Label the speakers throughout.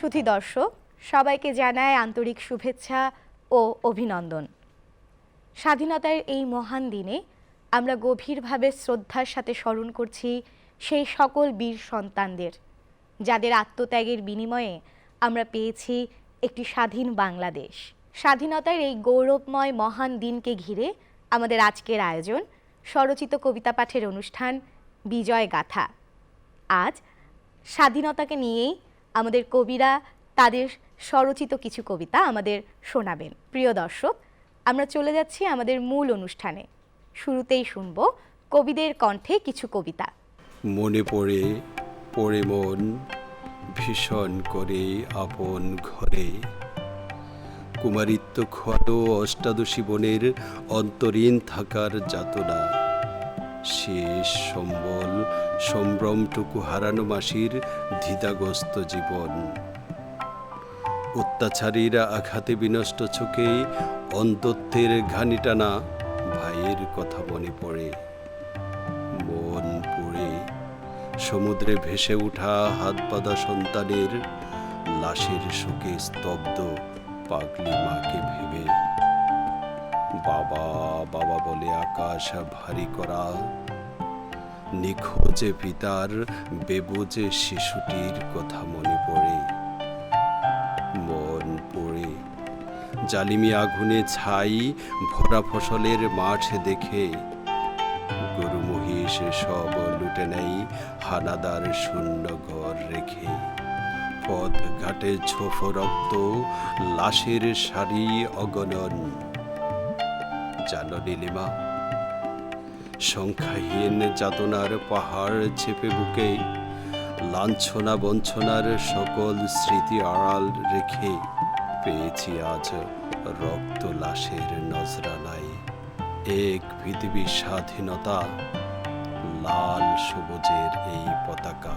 Speaker 1: সুধী দর্শক, সবাইকে জানায় আন্তরিক শুভেচ্ছা ও অভিনন্দন। স্বাধীনতার এই মহান দিনে আমরা গভীরভাবে শ্রদ্ধার সাথে স্মরণ করছি সেই সকল বীর সন্তানদের, যাদের আত্মত্যাগের বিনিময়ে আমরা পেয়েছি একটি স্বাধীন বাংলাদেশ। স্বাধীনতার এই গৌরবময় মহান দিনকে ঘিরে আমাদের আজকের আয়োজন স্বরচিত কবিতা পাঠের অনুষ্ঠান বিজয় গাথা। আজ স্বাধীনতাকে নিয়েই আমাদের কবিরা তাদের স্বরচিত কিছু কবিতা আমাদের শোনাবেন। প্রিয় দর্শক, আমরা চলে যাচ্ছি আমাদের মূল অনুষ্ঠানে। শুরুতেই শুনব কবিদের কণ্ঠে কিছু কবিতা।
Speaker 2: মনে পড়ে পড়ে মন ভীষণ করে আপন ঘরে, কুমারিত্ব ক্ষত অষ্টাদশী বনের অন্তরীণ থাকার যাতনা, শেষ সম্বল সম্ভ্রমটুকু হারানো মাসির দ্বিধাগ্রস্ত জীবন, অত্যাচারীরা আঘাতে বিনষ্ট চোখে অন্তত্বের ঘানি টানা ভাইয়ের কথা মনে পড়ে। মন পুড়ে সমুদ্রে ভেসে ওঠা হাত বাঁধা সন্তানের লাশের শোকে স্তব্ধ পাগলি মাকে ভেবে, বাবা বাবা বলে আকাশ ভারী করা নিখোঁজে পিতার বেবুজে শিশুটির কথা মনে পড়ে। মন পড়ে জালিমি আগুনে ছাই ভরা ফসলের মাঠ দেখে, গরু মহিষ সব লুটে নেই হানাদার শূন্য ঘর রেখে, পথ ঘাটে ছোপ রক্ত লাশের সারি অগণন। জানো নীলিমা, সংখ্যাহীন যাতনার পাহাড় চেপে বুকে লাঞ্ছনা বঞ্চনার সকল স্মৃতি আড়াল রেখে পেয়েছি আজ রক্ত লাশের নজরানায় এক পৃথিবী স্বাধীনতা, লাল সবুজের এই পতাকা।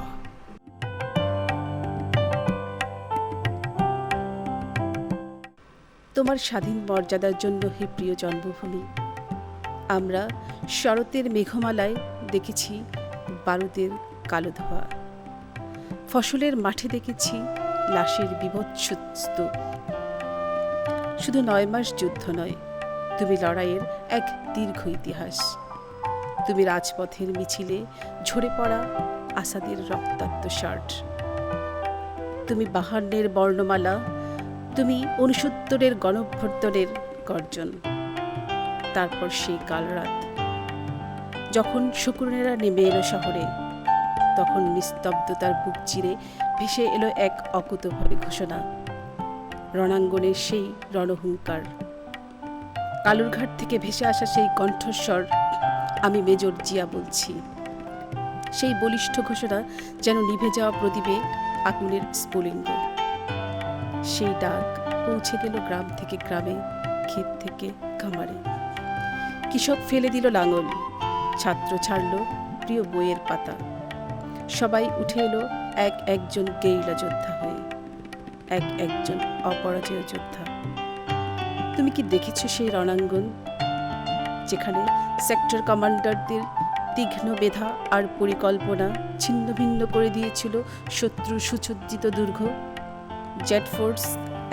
Speaker 3: তোমার স্বাধীন মর্যাদার জন্য হে প্রিয় জন্মভূমি, আমরা শরতের মেঘমালায় দেখেছি বারুদের কালো ধোয়া, ফসলের মাঠে দেখেছি লাশের বিভৎস স্তূপ। শুধু 9 মাস যুদ্ধ নয়, তুমি লড়াইয়ের এক দীর্ঘ ইতিহাস। তুমি রাজপথের মিছিলে ঝরে পড়া আসাদের রক্তাক্ত শার্ট, তুমি 52-এর বর্ণমালা, তুমি 69-এর গণঅভ্যুত্থানের গর্জন। তারপর সেই কাল রাত যখন শকুনেরা নেমে এলো শহরে, তখন নিস্তব্ধতার বুক চিরে ভেসে এলো এক অকুতোভয় ঘোষণা, রণাঙ্গনের সেই রণহুঙ্কার। কালুরঘাট থেকে ভেসে আসা সেই কণ্ঠস্বর, আমি মেজর জিয়া বলছি। সেই বলিষ্ঠ ঘোষণা যেন নিভে যাওয়া প্রদীপে আগুনের স্ফুলিঙ্গ। সেই ডাক পৌঁছে গেল গ্রাম থেকে গ্রামে, ক্ষেত থেকে খামারে। কৃষক ফেলে দিল লাঙল, ছাত্র ছাড়ল প্রিয় বইয়ের পাতা। সবাই উঠে এলো একজন গেরিলা যোদ্ধা হয়ে, একজন অপরাজেয় যোদ্ধা। তুমি কি দেখেছো সেই রণাঙ্গন, যেখানে সেক্টর কমান্ডারদের তীক্ষ্ণ মেধা আর পরিকল্পনা ছিন্ন ভিন্ন করে দিয়েছিল শত্রুর সুসজ্জিত দুর্গ? জেড ফোর্স,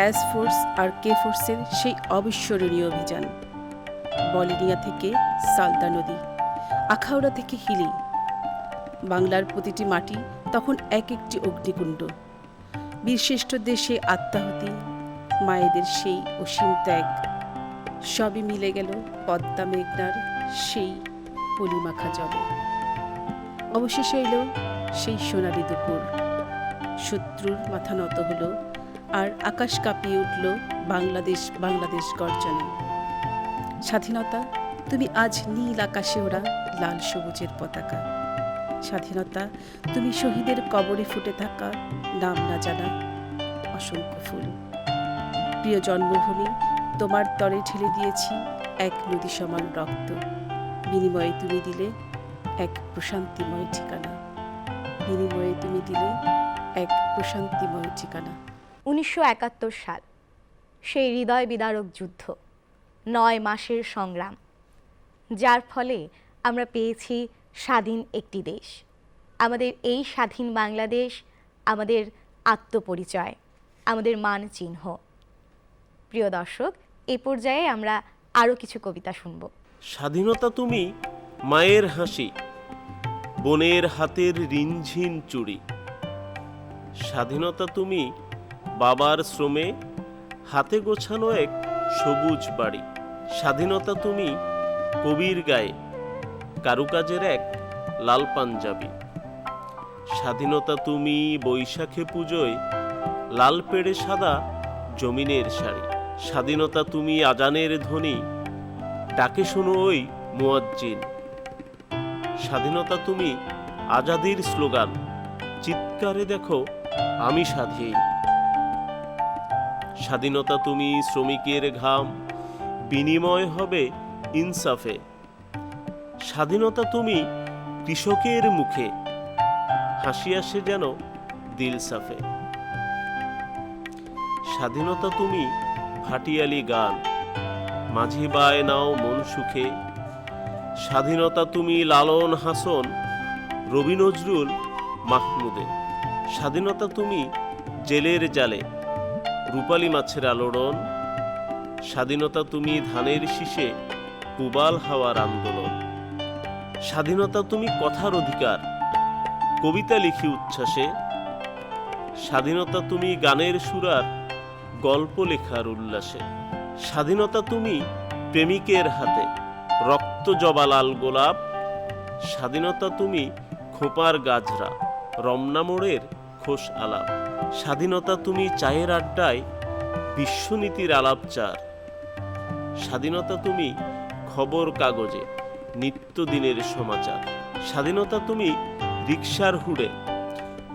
Speaker 3: এস ফোর্স আর কে ফোর্সের সেই অবিস্মরণীয় অভিযান। বলিনিয়া থেকে সালদা নদী, আখাউড়া থেকে হিলি, বাংলার প্রতিটি মাটি তখন একটি অগ্নিকুণ্ড। বীরশ্রেষ্ঠদের সেই আত্মাহুতি, মায়েদের সেই অসীম ত্যাগ, সবই মিলে গেল পদ্মা মেঘনার সেই পলিমাখা জলে। অবশেষে এলো সেই সোনালি দুপুর, শত্রুর মাথা নত হলো, আর আকাশ কাঁপিয়ে উঠল বাংলাদেশ বাংলাদেশ গর্জনে। স্বাধীনতা, তুমি আজ নীল আকাশে ওড়া লাল সবুজের পতাকা। স্বাধীনতা, তুমি শহীদের কবরে ফুটে থাকা নাম না জানা অসংখ্য ফুল। প্রিয় জন্মভূমি, তোমার তরে ঢেলে দিয়েছি এক নদী সমান রক্ত। বিনিময়ে তুমি দিলে এক প্রশান্তিময় ঠিকানা। বিনিময়ে তুমি দিলে এক প্রশান্তিময় ঠিকানা।
Speaker 1: 1971 সাল, সেই হৃদয় বিদারক যুদ্ধ, 9 মাসের সংগ্রাম, যার ফলে আমরা পেয়েছি স্বাধীন একটি দেশ। আমাদের এই স্বাধীন বাংলাদেশ আমাদের আত্মপরিচয়। আমাদের মান চিহ্ন। প্রিয় দর্শক, এই পর্যায়ে আমরা আরও কিছু কবিতা শুনব।
Speaker 4: স্বাধীনতা তুমি মায়ের হাসি, বোনের হাতের রিনঝিন চুড়ি। স্বাধীনতা তুমি বাবার শ্রমে হাতে গোছানো এক সবুজ বাড়ি। স্বাধীনতা তুমি কবির গায়ে কারুকাজের এক লাল পাঞ্জাবি। স্বাধীনতা তুমি বৈশাখে পুজোয় লাল পেড়ে সাদা জমিনের শাড়ি। স্বাধীনতা তুমি আজানের ধ্বনি, ডাকে শোনো ওই মুয়াজ্জিন। স্বাধীনতা তুমি আজাদির স্লোগান, চিৎকারে দেখো আমি স্বাধীন। স্বাধীনতা তুমি শ্রমিকের ঘাম, বিনিময় হবে ইনসাফে। স্বাধীনতা তুমি কৃষকের মুখে, হাসি আসে যেন দিল সাফে। স্বাধীনতা তুমি ভাটিয়ালি গান, মাঝি বায় নাও মন সুখে। স্বাধীনতা তুমি লালন হাসন, রবি নজরুল মাহমুদে। স্বাধীনতা তুমি জেলের জালে, রূপালী মাছের আলোড়ন। স্বাধীনতা তুমি ধানের শীষে, পুবাল হাওয়ার আন্দোলন। স্বাধীনতা তুমি কথার অধিকার, কবিতা লিখি উচ্ছ্বাসে। স্বাধীনতা তুমি গানের সুরার, গল্প লেখার উল্লাসে। স্বাধীনতা তুমি প্রেমিকের হাতে, রক্ত জবা লাল গোলাপ। স্বাধীনতা তুমি খোপার গাজরা, রমনা মোড়ের খোশ আলাপ। স্বাধীনতা তুমি চায়ের আড্ডায়, বিশ্বনীতির আলাপচার। স্বাধীনতা তুমি খবর কাগজে, নিত্যদিনের সমাচার। স্বাধীনতা তুমি রিকশার হুডে,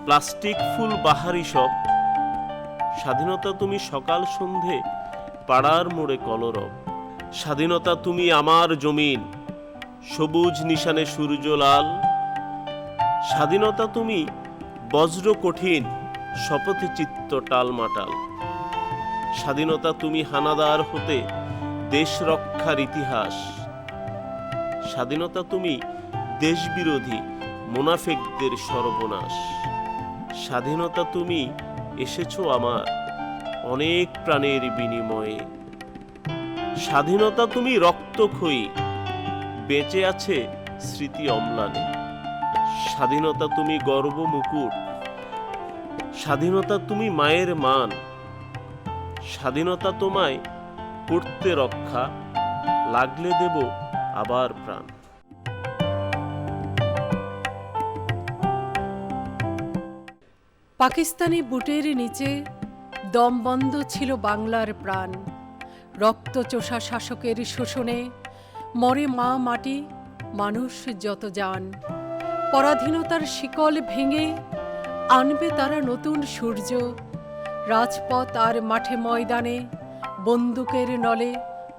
Speaker 4: প্লাস্টিক ফুল বাহারি সব। স্বাধীনতা তুমি সকাল সন্ধে, পাড়ার মোড়ে কলরব। স্বাধীনতা তুমি আমার জমিন, সবুজ নিশানে সূর্য লাল। স্বাধীনতা তুমি বজ্র কঠিন, শপথে চিত্ত টালমাটাল। স্বাধীনতা তুমি হানাদার হতে, দেশ রক্ষার ইতিহাস। স্বাধীনতা তুমি দেশবিরোধী মুনাফিকদের সর্বনাশ। স্বাধীনতা তুমি এসেছো আমার অনেক প্রাণের বিনিময়ে। স্বাধীনতা তুমি রক্তক্ষয়ী, বেঁচে আছে স্মৃতি অম্লানে। স্বাধীনতা তুমি গর্ব মুকুট, স্বাধীনতা তুমি মায়ের মান। স্বাধীনতা তোমায় করতে রক্ষা, লাগলে দেব আবার প্রাণ।
Speaker 5: পাকিস্তানি বুটের নিচে দমবন্ধ ছিল বাংলার প্রাণ। রক্তচোষা শাসকের শোষণে মরে মা মাটি, মানুষ যত যান। পরাধীনতার শিকল ভেঙে আনবে তারা নতুন সূর্য। রাজপথ আর মাঠে ময়দানে বন্দুকের নলে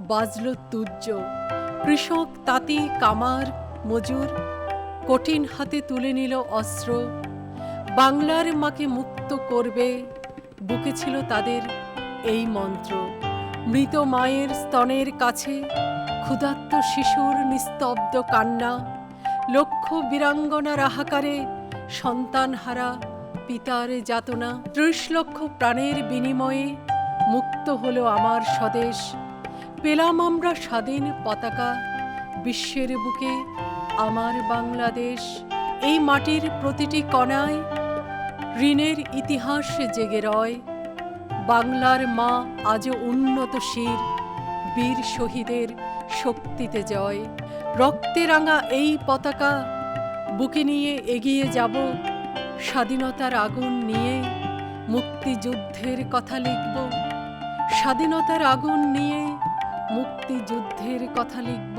Speaker 5: বাজল তুজ্য। কৃষক, তাঁতি, কামার, মজুর কঠিন হাতে তুলে নিল অস্ত্র। বাংলার মাকে মুক্ত করবে, বুকে ছিল তাদের এই মন্ত্র। মৃত মায়ের স্তনের কাছে ক্ষুধার্ত শিশুর নিস্তব্ধ কান্না। লক্ষ বীরাঙ্গনার হাহাকারে সন্তানহারা পিতার যাতনা। ৩০ লক্ষ প্রাণের বিনিময়ে মুক্ত হলো আমার স্বদেশ। পেলাম আমরা স্বাধীন পতাকা, বিশ্বের বুকে আমার বাংলাদেশ। এই মাটির প্রতিটি কণায় ঋণের ইতিহাস জেগে রয়। বাংলার মা আজও উন্নত শির, বীর শহীদের শক্তিতে জয়। রক্তে রাঙা এই পতাকা বুকে নিয়ে এগিয়ে যাব। স্বাধীনতার আগুন নিয়ে মুক্তিযুদ্ধের কথা লিখব। স্বাধীনতার আগুন নিয়ে মুক্তিযুদ্ধের কথা লিখব।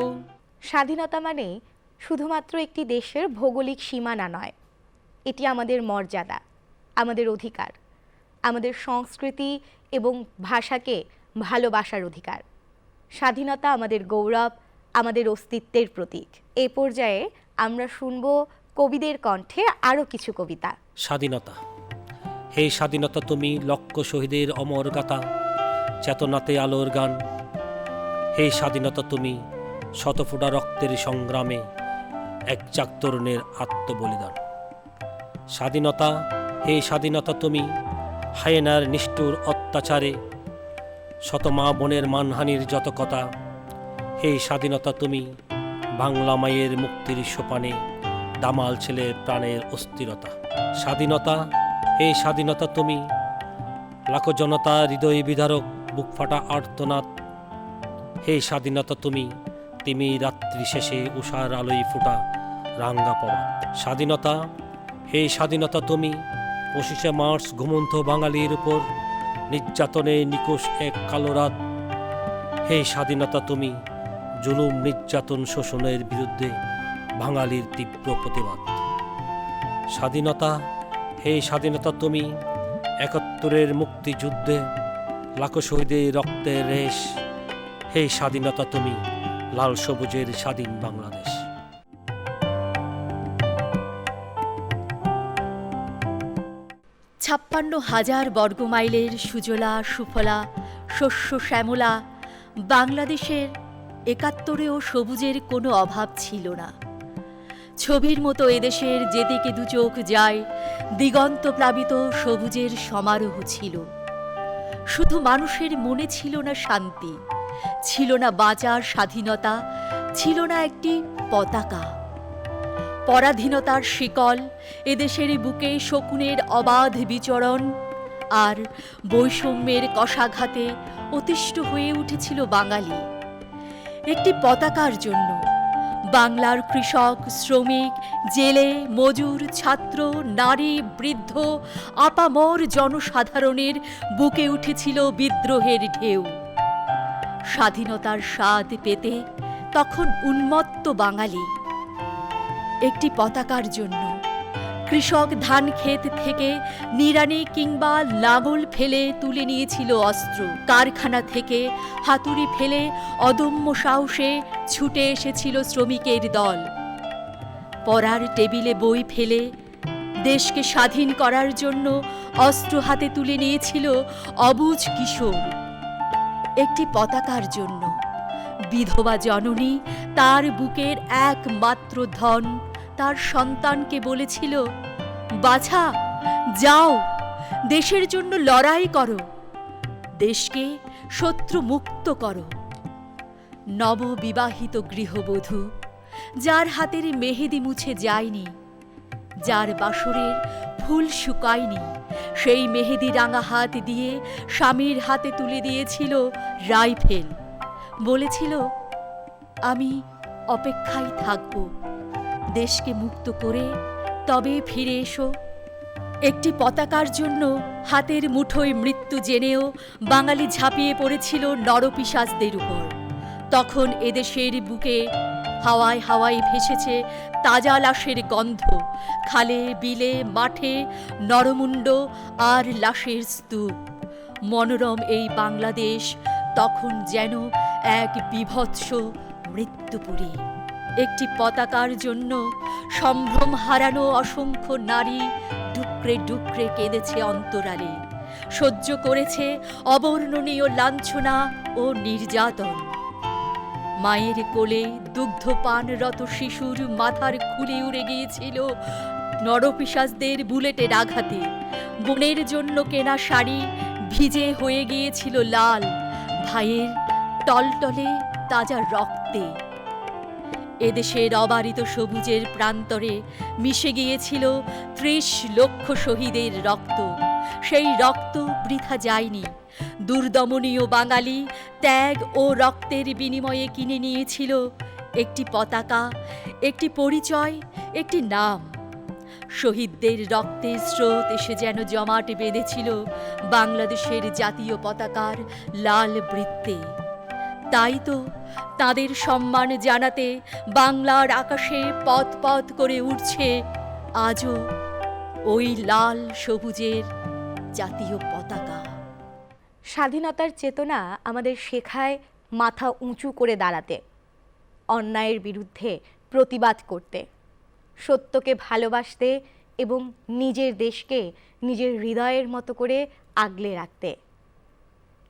Speaker 1: স্বাধীনতা মানে শুধুমাত্র একটি দেশের ভৌগোলিক সীমানা নয়, এটি আমাদের মর্যাদা, আমাদের অধিকার, আমাদের সংস্কৃতি এবং ভাষাকে ভালোবাসার অধিকার। স্বাধীনতা আমাদের গৌরব, আমাদের অস্তিত্বের প্রতীক। এই পর্যায়ে আমরা শুনব কবিদের কণ্ঠে আরও কিছু কবিতা।
Speaker 6: স্বাধীনতা, হে স্বাধীনতা তুমি লক্ষ শহীদের অমর গাথা, চেতনাতে আলোর গান। হে স্বাধীনতা তুমি শতফোঁটা রক্তের সংগ্রামে এক জাগ তরুণের আত্মবলিদান। স্বাধীনতা, হে স্বাধীনতা তুমি হায়েনার নিষ্ঠুর অত্যাচারে শত মা বোনের মানহানির যত কথা, হে স্বাধীনতা তুমি বাংলা মায়ের মুক্তির সোপানে দামাল ছেলের প্রাণের অস্থিরতা। স্বাধীনতা, হে স্বাধীনতা তুমি লাখো জনতা হৃদয় বিদারক বুক ফাটা আর্তনাদ। হে স্বাধীনতা তুমি তিমি রাত্রি শেষে উষার আলোয় ফুটা রাঙ্গা প্রভাত। স্বাধীনতা, হে স্বাধীনতা তুমি 25শে মার্চ ঘুমন্ত বাঙালির উপর নির্যাতনে নিকোষ এক কালো রাত। হে স্বাধীনতা তুমি জুলুম নির্যাতন শোষণের বিরুদ্ধে বাঙালির তীব্র প্রতিবাদ। স্বাধীনতা, হে স্বাধীনতা তুমি 71-এর মুক্তিযুদ্ধে লাখো শহীদের রক্তের রেশ। হে স্বাধীনতা তুমি লাল সবুজের স্বাধীন বাংলাদেশ।
Speaker 7: 56,000 বর্গমাইলের সুজলা সুফলা শস্য শ্যামলা বাংলাদেশের 71-এও সবুজের কোনো অভাব ছিল না। ছবির মতো এদেশের যেদিকে দুচোখ যায় দিগন্ত প্লাবিত সবুজের সমারোহ ছিল। শুধু মানুষের মনে ছিল না শান্তি, ছিল না বাঁচার স্বাধীনতা, ছিল না একটি পতাকা। পরাধীনতার শিকল, এদেশের বুকে শকুনের অবাধ বিচরণ আর বৈষম্যের কষাঘাতে অতিষ্ঠ হয়ে উঠেছিল বাঙালি। একটি পতাকার জন্য বাংলার কৃষক, শ্রমিক, জেলে, মজুর, ছাত্র, নারী, বৃদ্ধ, আপামর জনসাধারণের বুকে উঠেছিল বিদ্রোহের ঢেউ। স্বাধীনতার স্বাদ পেতে তখন উন্মত্ত বাঙালি। একটি পতাকার জন্য কৃষক ধান ক্ষেত থেকে নিড়ানি কিংবা লাঙল ফেলে তুলে নিয়েছিল অস্ত্র। কারখানা থেকে হাতুড়ি ফেলে অদম্য সাহসে ছুটে এসেছিল শ্রমিকের দল। পড়ার টেবিলে বই ফেলে দেশকে স্বাধীন করার জন্য অস্ত্র হাতে তুলে নিয়েছিল অবুঝ কিশোর। একটি পতাকার জন্য বিধবা জননী তার বুকের একমাত্র ধন তার সন্তানকে বলেছিল, বাছা যাও, দেশের জন্য লড়াই করো, দেশকে শত্রু মুক্ত করো। নববিবাহিত গৃহবধূ, যার হাতের মেহেদি মুছে যায়নি, যার বাসরের ফুল শুকায়নি, সেই মেহেদি রাঙা হাত দিয়ে স্বামীর হাতে তুলে দিয়েছিল রাইফেল। বলেছিল, আমি অপেক্ষায় থাকব, দেশকে মুক্ত করে তবে ফিরে এসো। একটি পতাকার জন্য হাতের মুঠোয় মৃত্যু জেনেও বাঙালি ঝাঁপিয়ে পড়েছিল নরপিশাচদের উপর। তখন এদেশের বুকে হাওয়ায় হাওয়ায় ভেসেছে তাজা লাশের গন্ধ। খালে বিলে মাঠে নরমুণ্ড আর লাশের স্তূপ। মনোরম এই বাংলাদেশ তখন যেন এক বীভৎস মৃত্যুপুরী। একটি পতাকার জন্য সম্ভ্রম হারানো অসংখ্য নারী ডুকরে ডুকরে কেঁদেছে অন্তরালে, সহ্য করেছে অবর্ণনীয় লাঞ্ছনা ও নির্যাতন। মায়ের কোলে দুগ্ধপানরত শিশুর মাথার খুলি উড়ে গিয়েছিল নরপিশাচদের বুলেটের আঘাতে। বোনের জন্য কেনা শাড়ি ভিজে হয়ে গিয়েছিল লাল ভাইয়ের টলটলে তাজা রক্তে। এদেশের অবারিত সবুজের প্রান্তরে মিশে গিয়েছিল 30 লক্ষ শহীদের রক্ত। সেই রক্ত বৃথা যায়নি। দুর্দমনীয় বাঙালি ত্যাগ ও রক্তের বিনিময়ে কিনে নিয়েছিল একটি পতাকা, একটি পরিচয়, একটি নাম। শহীদদের রক্তের স্রোত এসে যেন জমাট বেঁধেছিল বাংলাদেশের জাতীয় পতাকার লাল বৃত্তে। তাই তো তাদের সম্মান জানাতে বাংলার আকাশে পথ পথ করে উঠছে আজও ওই লাল সবুজের জাতীয় পতাকা।
Speaker 1: স্বাধীনতার চেতনা আমাদের শেখায় মাথা উঁচু করে দাঁড়াতে, অন্যায়ের বিরুদ্ধে প্রতিবাদ করতে, সত্যকে ভালোবাসতে এবং নিজের দেশকে নিজের হৃদয়ের মতো করে আগলে রাখতে।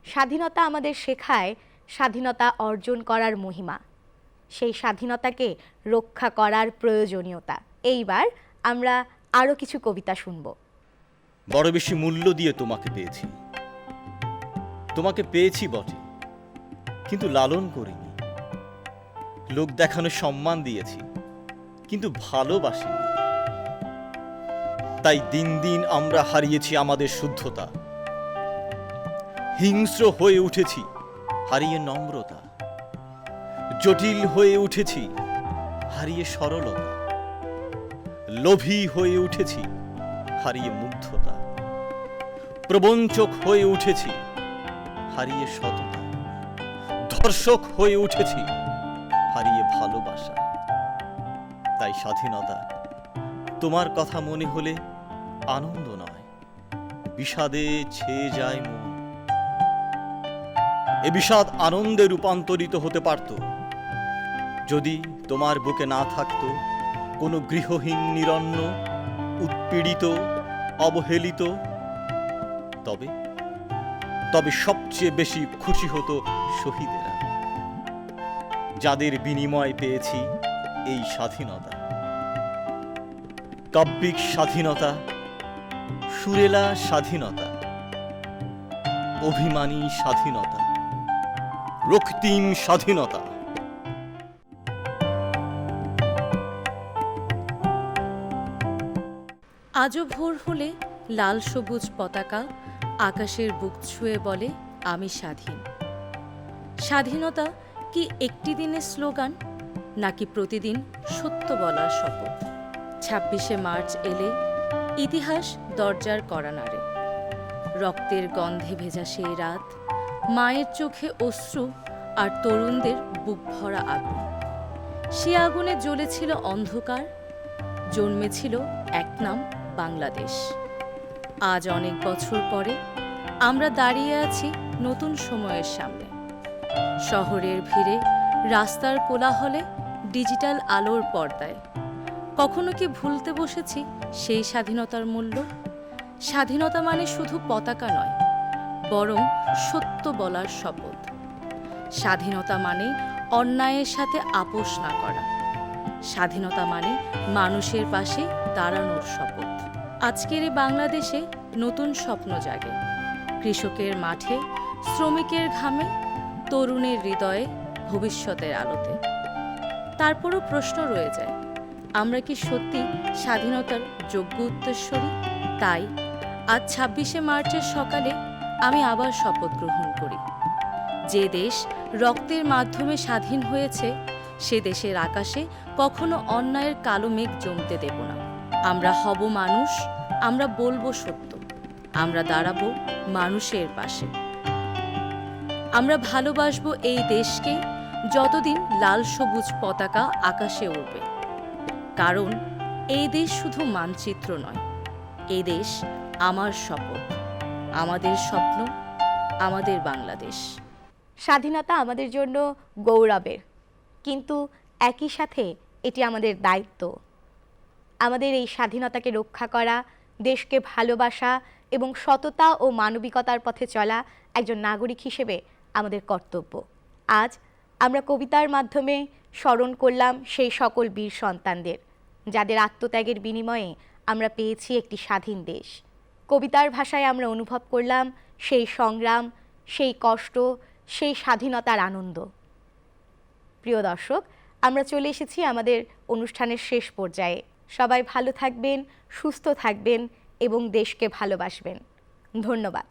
Speaker 1: স্বাধীনতা আমাদের শেখায় স্বাধীনতা অর্জন করার মহিমা, সেই স্বাধীনতাকে রক্ষা করার প্রয়োজনীয়তা। এইবার আমরা আরও কিছু কবিতা শুনব।
Speaker 8: বড় বেশি মূল্য দিয়ে তোমাকে পেয়েছি। তোমাকে পেয়েছি বটে, কিন্তু লালন করিনি। লোক দেখানো সম্মান দিয়েছি, কিন্তু ভালোবাসিনি। তাই দিন দিন আমরা হারিয়েছি আমাদের শুদ্ধতা, হিংস্র হয়ে উঠেছি, হারিয়ে নম্রতা, জটিল হয়ে উঠেছি, হারিয়ে সরলতা, লোভী হয়ে উঠেছি, হারিয়ে মুগ্ধতা, প্রবঞ্চক হয়ে উঠেছি, হারিয়ে সততা, ধর্ষক হয়ে উঠেছি, হারিয়ে ভালোবাসা। তাই স্বাধীনতা তোমার কথা মনে হলে আনন্দ নয়, বিষাদে ছেয়ে যায় মন। এ বিষাদ আনন্দে রূপান্তরিত হতে পারত যদি তোমার বুকে না থাকতো কোনো গৃহহীন, নিরন্ন, উৎপীড়িত, অবহেলিত। তবে তবে সবচেয়ে বেশি খুশি হতো শহীদেরা, যাদের বিনিময় পেয়েছি এই স্বাধীনতা। কাব্যিক স্বাধীনতা, সুরেলা স্বাধীনতা, অভিমানী স্বাধীনতা, রক্তিম স্বাধীনতা।
Speaker 7: আজও ভোর হলে লাল সবুজ পতাকা আকাশের বুক ছুঁয়ে বলে, আমি স্বাধীন। স্বাধীনতা কি একটি দিনের স্লোগান, নাকি প্রতিদিন সত্য বলার শপথ? 26শে মার্চ এলে ইতিহাস দরজার কড়া নাড়ে। রক্তের গন্ধে ভেজা সেই রাত, মায়ের চোখে অশ্রু আর তরুণদের বুক ভরা আগুন। সে আগুনে জ্বলেছিল অন্ধকার, জন্মেছিল এক নাম বাংলাদেশ। আজ অনেক বছর পরে আমরা দাঁড়িয়ে আছি নতুন সময়ের সামনে। শহরের ভিড়ে, রাস্তার কোলাহলে, ডিজিটাল আলোর পর্দায় কখনো কি ভুলতে বসেছি সেই স্বাধীনতার মূল্য? স্বাধীনতা মানে শুধু পতাকা নয়, বরং সত্য বলার শপথ। স্বাধীনতা মানে অন্যায়ের সাথে আপোষ না করা। স্বাধীনতা মানে মানুষের পাশে দাঁড়ানোর শপথ। আজকের এই বাংলাদেশে নতুন স্বপ্ন জাগে, কৃষকের মাঠে, শ্রমিকের ঘামে, তরুণের হৃদয়ে, ভবিষ্যতের আলোতে। তারপরও প্রশ্ন রয়ে যায়, আমরা কি সত্যি স্বাধীনতার যোগ্য উত্তরস্বরী? তাই আজ 26শে মার্চের সকালে আমি আবার শপথ গ্রহণ করি, যে দেশ রক্তের মাধ্যমে স্বাধীন হয়েছে, সে দেশের আকাশে কখনো অন্যায়ের কালো মেঘ জমতে দেব না। আমরা হব মানুষ, আমরা বলবো সত্য, আমরা দাঁড়াবো মানুষের পাশে। আমরা ভালোবাসবো এই দেশকে যতদিন লাল সবুজ পতাকা আকাশে উড়বে। কারণ এই দেশ শুধু মানচিত্র নয়, এই দেশ আমার শপথ, আমাদের স্বপ্ন, আমাদের বাংলাদেশ।
Speaker 1: স্বাধীনতা আমাদের জন্য গৌরবের, কিন্তু একই সাথে এটি আমাদের দায়িত্ব। আমাদের এই স্বাধীনতাকে রক্ষা করা, দেশকে ভালোবাসা এবং সততা ও মানবিকতার পথে চলা একজন নাগরিক হিসেবে আমাদের কর্তব্য। আজ আমরা কবিতার মাধ্যমে স্মরণ করলাম সেই সকল বীর সন্তানদের, যাদের আত্মত্যাগের বিনিময়ে আমরা পেয়েছি একটি স্বাধীন দেশ। কবিতার ভাষায় আমরা অনুভব করলাম সেই সংগ্রাম, সেই কষ্ট, সেই স্বাধীনতার আনন্দ। প্রিয় দর্শক, আমরা চলে এসেছি আমাদের অনুষ্ঠানের শেষ পর্যায়ে। সবাই ভালো থাকবেন, সুস্থ থাকবেন এবং দেশকে ভালোবাসবেন। ধন্যবাদ।